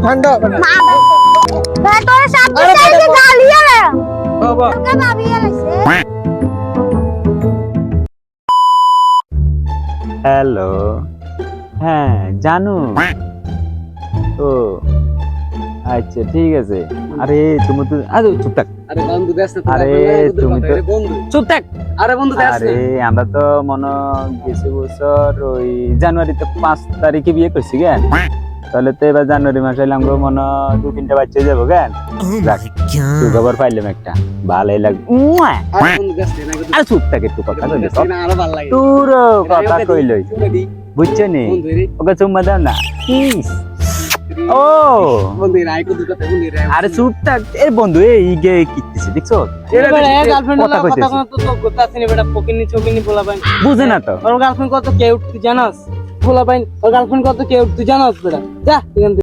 ঠান্ডা मैं तो सब से गाली है বাবা का भाभी है से হ্যালো, হ্যাঁ জানু। ও আচ্ছা ঠিক আছে। আরে তুমি তো আরে চুপ থাক। আরে বন্ধু দেখ না আরে তুমি তো বন্ধু চুপ থাক। আরে বন্ধু দেখ আরে আমরা তো মনে গেছে বছর ওই জানুয়ারিতে 5 তারিখে বিয়ে করছি কেন, তাহলে তো এবার জানুয়ারি মাসে এলাম গো, মনে 2-3টা বাচ্চা যাবো কেন। সুখবর পাইলাম একটা, ভালোই লাগবে। আরে বন্ধু দেখ না আরে চুপ থাক, একটু কথা কইলে তো না আরো ভালো লাগে তোর কথা কইলই বুঝছো নি, ওকে চুম্মা দাও না প্লিজ। ও বন্ধু রাই কত কথা বন্ধু রাই আরে চুপ থাক। এ বন্ধু এই গে কিতেছে দেখছো, এবারে গার্লফ্রেন্ড কথা কথা কইতেছে। কোন তো গোতাছিস নি বেটা পকিনি চকিনি বলা পাই বুঝে না তো। ওর গার্লফ্রেন্ড কত কিউট তুই জানাস বলা পাই ওর গার্লফ্রেন্ড কত কিউট তুই জানাস বেটা যা এখান থেকে।